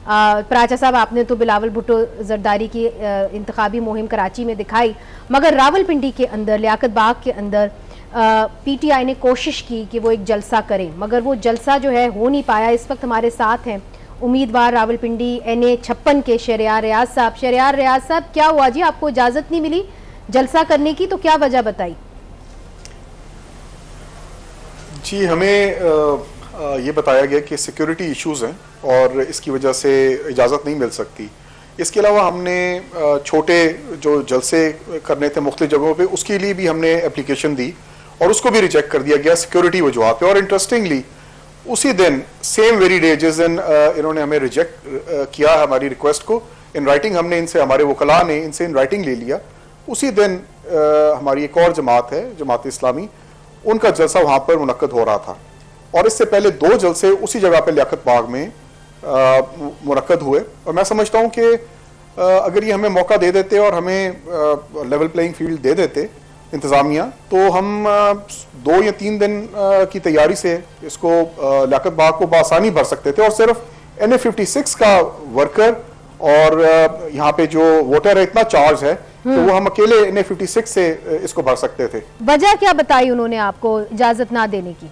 प्राचा साहब, आपने तो बिलावल भुट्टो जरदारी की इंतखाबी मुहिम कराची में दिखाई, मगर रावलपिंडी के अंदर, लियाकत बाग के अंदर पीटीआई ने कोशिश की कि वो एक जलसा करें, मगर वो जलसा जो है हो नहीं पाया। इस वक्त हमारे साथ हैं उम्मीदवार रावलपिंडी NA 56 के शहरियार रियाज साहब। शहरियार रियाज साहब, क्या हुआ जी, आपको इजाज़त नहीं मिली जलसा करने की, तो क्या वजह बताई? जी, हमें ये बताया गया कि सिक्योरिटी इश्यूज़ हैं और इसकी वजह से इजाज़त नहीं मिल सकती। इसके अलावा हमने छोटे जो जलसे करने थे मुख्तलिफ जगहों पे, उसके लिए भी हमने एप्लीकेशन दी और उसको भी रिजेक्ट कर दिया गया सिक्योरिटी वजूहात पे। और इंटरेस्टिंगली उसी दिन, सेम वेरी डे जिस दिन इन्होंने हमें रिजेक्ट किया हमारी रिक्वेस्ट को इन राइटिंग, हमने इनसे, हमारे वकला ने इनसे इन राइटिंग ले लिया। उसी दिन हमारी एक और जमात है, जमात इस्लामी, उनका जलसा वहाँ पर मुनक्कद हो रहा था और इससे पहले 2 जलसे उसी जगह पर लियाकत बाग में मुनक्कद हुए। और मैं समझता हूँ कि अगर ये हमें मौका दे देते और हमें लेवल प्लेइंग फील्ड दे देते इंतज़ामिया, तो हम 2 या 3 दिन की तैयारी से इसको लियाकत बाग को बआसानी भर सकते थे। और सिर्फ NA 56 का वर्कर और यहाँ पे जो वोटर है इतना चार्ज है, तो वो हम अकेले NA 56 से इसको भर सकते थे। वजह क्या बताई उन्होंने आपको इजाज़त ना देने की?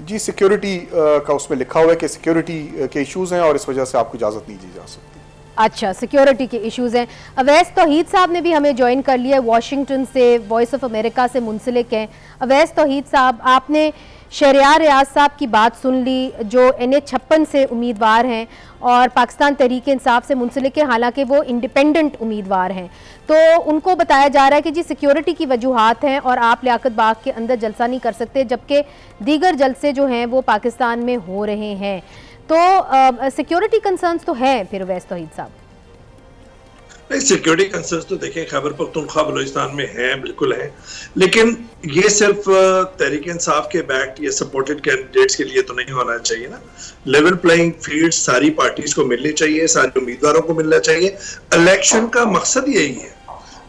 जी, सिक्योरिटी का उसमें लिखा हुआ है कि सिक्योरिटी के इश्यूज हैं और इस वजह से आपको इजाज़त नहीं दी जा सकती। अच्छा, सिक्योरिटी के इश्यूज हैं। अवैस तौहीद साहब ने भी हमें ज्वाइन कर लिया, वाशिंगटन से, वॉइस ऑफ अमेरिका से मुंसलिक हैं। अवैस तौहीद साहब, आपने शहरियार रियाज साहब की बात सुन ली, जो NA 56 से उम्मीदवार हैं और पाकिस्तान तहरीक इंसाफ से मुंसलिक हैं, हालांकि वो इंडिपेंडेंट उम्मीदवार हैं। तो उनको बताया जा रहा है कि जी सिक्योरिटी की वजूहात हैं और आप लियाकत बाग के अंदर जलसा नहीं कर सकते, जबकि दीगर जलसे जो हैं वो पाकिस्तान में हो रहे हैं। तो सिक्योरिटी कंसर्न्स तो हैं फिर अवैस तौहीद साहब? नहीं, सिक्योरिटी कंसर्न्स तो देखें खैबर पख्तूनख्वा बलूचिस्तान में हैं, बिल्कुल हैं, लेकिन ये सिर्फ तहरीक इंसाफ के बैक्ड या सपोर्टेड कैंडिडेट्स के लिए तो नहीं होना चाहिए ना। लेवल प्लेइंग फील्ड सारी पार्टीज को मिलनी चाहिए, सारे उम्मीदवारों को मिलना चाहिए। इलेक्शन का मकसद यही है।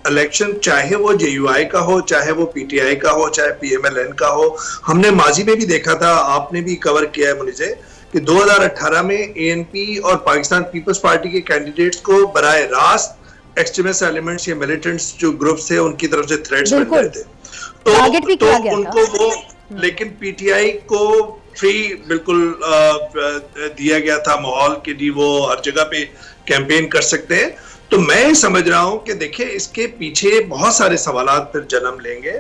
इलेक्शन चाहे वो JUI का हो, चाहे वो PTI का हो, चाहे PMLN का हो। हमने माजी में भी देखा था, आपने भी कवर किया है मुझे, कि 2018 में ANP और पाकिस्तान पीपल्स पार्टी के कैंडिडेट्स को बराह रास्त एक्सट्रीमिस्ट एलिमेंट्स या मिलिटेंट्स जो ग्रुप्स थे उनकी तरफ से थ्रेट्स मिल रहे थे, तो उनको वो, लेकिन PTI को फ्री बिल्कुल दिया गया था माहौल के लिए, वो हर जगह पे कैंपेन कर सकते हैं। तो मैं समझ रहा हूं कि देखिए इसके पीछे बहुत सारे सवालात फिर जन्म लेंगे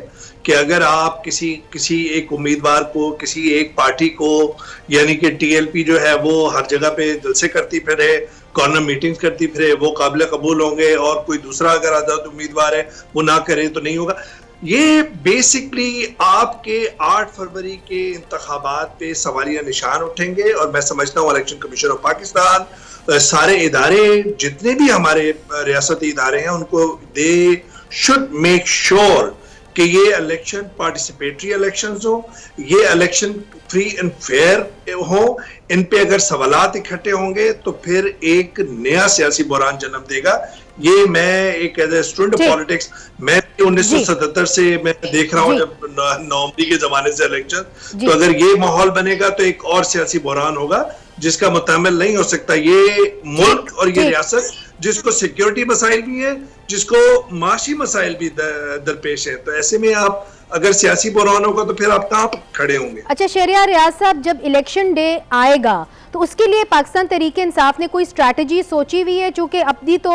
कि अगर आप किसी एक उम्मीदवार को, किसी एक पार्टी को, यानी कि TLP जो है वो हर जगह पे जलसे करती फिरे, कॉर्नर मीटिंग्स करती फिरे, वो काबिल कबूल होंगे, और कोई दूसरा अगर आजाद उम्मीदवार है वो ना करे तो नहीं होगा। ये बेसिकली आपके 8 फरवरी के इंतखाबात पे सवालिया निशान उठेंगे। और मैं समझता हूँ इलेक्शन कमीशन ऑफ पाकिस्तान, सारे इदारे, जितने भी हमारे रियासती इदारे हैं, उनको दे शुड मेक श्योर कि ये इलेक्शन पार्टिसिपेटरी इलेक्शंस हो, ये इलेक्शन फ्री एंड फेयर हो। इन पे अगर सवालात इकट्ठे होंगे तो फिर एक नया सियासी बहरान जन्म देगा। ये मैं एक as a student of politics, मैं 1977 से मैं देख रहा हूँ, जब नवंबरी के जमाने से इलेक्शन, तो अगर ये माहौल बनेगा तो एक और सियासी बहरान होगा जिसका मुतामिल नहीं हो सकता ये मुल्क और ये रियासत, जिसको सिक्योरिटी मसाइल भी है, जिसको माशी मसाइल भी दरपेश है। तो ऐसे में आप अगर सियासी बहरान होगा तो फिर आप कहाँ खड़े होंगे? अच्छा शहरियार रियाज साहब, जब इलेक्शन डे आएगा तो उसके लिए पाकिस्तान तहरीक इंसाफ ने कोई स्ट्रैटेजी सोची हुई है? चूंकि अभी तो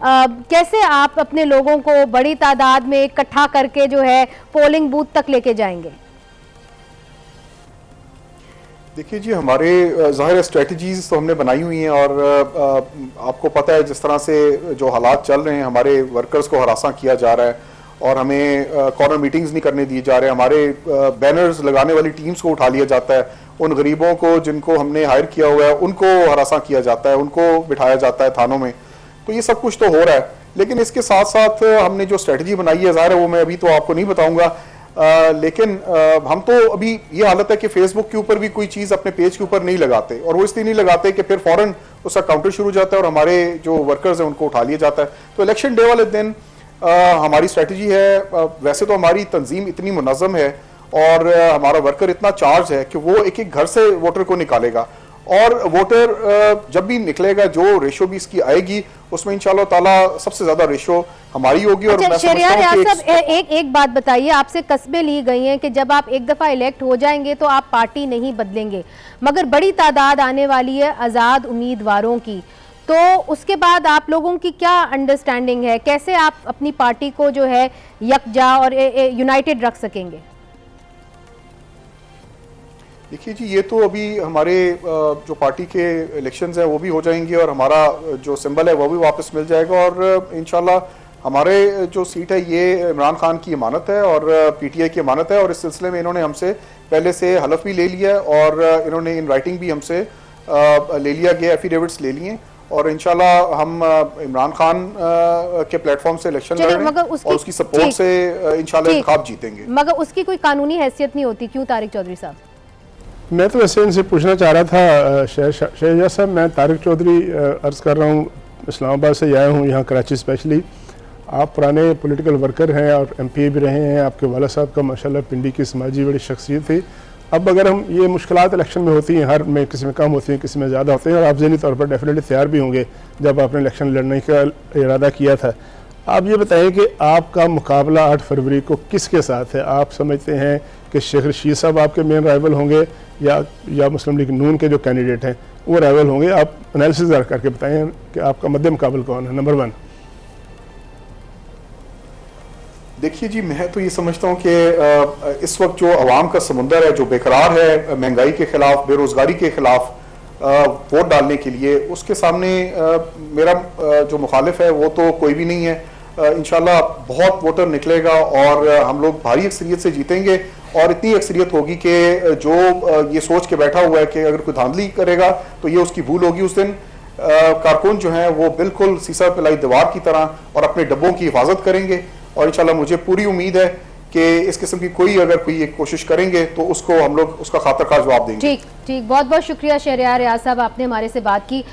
कैसे आप अपने लोगों को बड़ी तादाद में इकट्ठा करके जो है पोलिंग बूथ तक लेके जाएंगे? देखिए जी, हमारे ज़ाहिर स्ट्रेटजीज तो हमने बनाई हुई हैं और आपको पता है जिस तरह से जो हालात चल रहे हैं, हमारे वर्कर्स को हरासा किया जा रहा है और हमें कॉर्नर मीटिंग्स नहीं करने दिए जा रहे। हमारे बैनर्स लगाने वाली टीम्स को उठा लिया जाता है, उन गरीबों को जिनको हमने हायर किया हुआ है उनको हरासा किया जाता है, उनको बिठाया जाता है थानों में। तो ये सब कुछ तो हो रहा है, लेकिन इसके साथ साथ हमने जो स्ट्रेटजी बनाई है, ज़ाहिर है वो मैं अभी तो आपको नहीं बताऊंगा, लेकिन हम तो अभी ये हालत है कि फेसबुक के ऊपर भी कोई चीज़ अपने पेज के ऊपर नहीं लगाते, और वो इसलिए नहीं लगाते कि फिर फौरन उसका काउंटर शुरू हो जाता है और हमारे जो वर्कर्स हैं उनको उठा लिया जाता है। तो इलेक्शन डे वाले दिन हमारी स्ट्रेटजी है, वैसे तो हमारी तंजीम इतनी मुनज़्ज़म है और हमारा वर्कर इतना चार्ज है कि वो एक एक घर से वोटर को निकालेगा और वोटर जब भी निकलेगा, जो रेशो भी इसकी आएगी उसमें इंशाल्लाह ताला सबसे ज्यादा रेशो हमारी होगी। और मैं शहरियार समझता हूं रियाज कि साहब, एक बात बताइए, आपसे कस्बें ली गई हैं कि जब आप एक दफ़ा इलेक्ट हो जाएंगे तो आप पार्टी नहीं बदलेंगे, मगर बड़ी तादाद आने वाली है आज़ाद उम्मीदवारों की, तो उसके बाद आप लोगों की क्या अंडरस्टैंडिंग है, कैसे आप अपनी पार्टी को जो है यकजा और यूनाइटेड रख सकेंगे? देखिए जी, ये तो अभी हमारे जो पार्टी के इलेक्शंस हैं वो भी हो जाएंगे और हमारा जो सिंबल है वो भी वापस मिल जाएगा, और इंशाल्लाह हमारे जो सीट है ये इमरान खान की अमानत है और पीटीआई की अमानत है, और इस सिलसिले में इन्होंने हमसे पहले से हलफ भी ले लिया है और इन्होंने इन राइटिंग भी हमसे ले लिया गया, एफिडेविट्स ले लिए, और इंशाल्लाह हम इमरान खान के प्लेटफॉर्म से इलेक्शन लड़ रहे हैं और उसकी सपोर्ट से इंशाल्लाह इंतखाब जीतेंगे। मगर उसकी कोई कानूनी हैसियत नहीं होती क्यों तारिक चौधरी साहब? मैं तो वैसे इनसे पूछना चाह रहा था शहजाद साहब, मैं तारिक चौधरी अर्ज़ कर रहा हूँ, इस्लामाबाद से आया हूँ यहाँ कराची स्पेशली। आप पुराने पॉलिटिकल वर्कर हैं और एमपी भी रहे हैं, आपके वाला साहब का माशाल्लाह पिंडी की समाजी बड़ी शख्सियत थी। अब अगर हम ये मुश्किलात इलेक्शन में होती हैं, हर में किसी में कम होती हैं किसी में ज़्यादा होते हैं, और आप ज़हनी तौर पर डेफिनेटली तैयार भी होंगे जब आपने इलेक्शन लड़ने का इरादा किया था। आप ये बताएं कि आपका मुकाबला 8 फरवरी को किसके साथ है? आप समझते हैं कि शेख रशीद साहब आपके मेन राइवल होंगे या मुस्लिम लीग नून के जो कैंडिडेट हैं वो राइवल होंगे? आप एनालिसिस करके बताएं कि आपका मध्य मुकाबल कौन है, नंबर 1। देखिए जी, मैं तो ये समझता हूँ कि इस वक्त जो अवाम का समुंदर है, जो बेकरार है महंगाई के खिलाफ, बेरोजगारी के खिलाफ वोट डालने के लिए, उसके सामने मेरा जो मुखालिफ है वो तो कोई भी नहीं है। इंशाल्लाह बहुत वोटर निकलेगा और हम लोग भारी अक्सरियत से जीतेंगे, और इतनी अक्सरियत होगी कि जो ये सोच के बैठा हुआ है कि अगर कोई धांधली करेगा तो ये उसकी भूल होगी। उस दिन कारकुन जो हैं वो बिल्कुल सीसा पिलाई दीवार की तरह और अपने डब्बों की हिफाजत करेंगे, और इंशाल्लाह मुझे पूरी उम्मीद है कि इस किस्म की अगर कोई एक कोशिश करेंगे तो उसको हम लोग उसका खातर का जवाब देंगे। ठीक, बहुत बहुत शुक्रिया शहरियार रियाज साहब, आपने हमारे से बात की।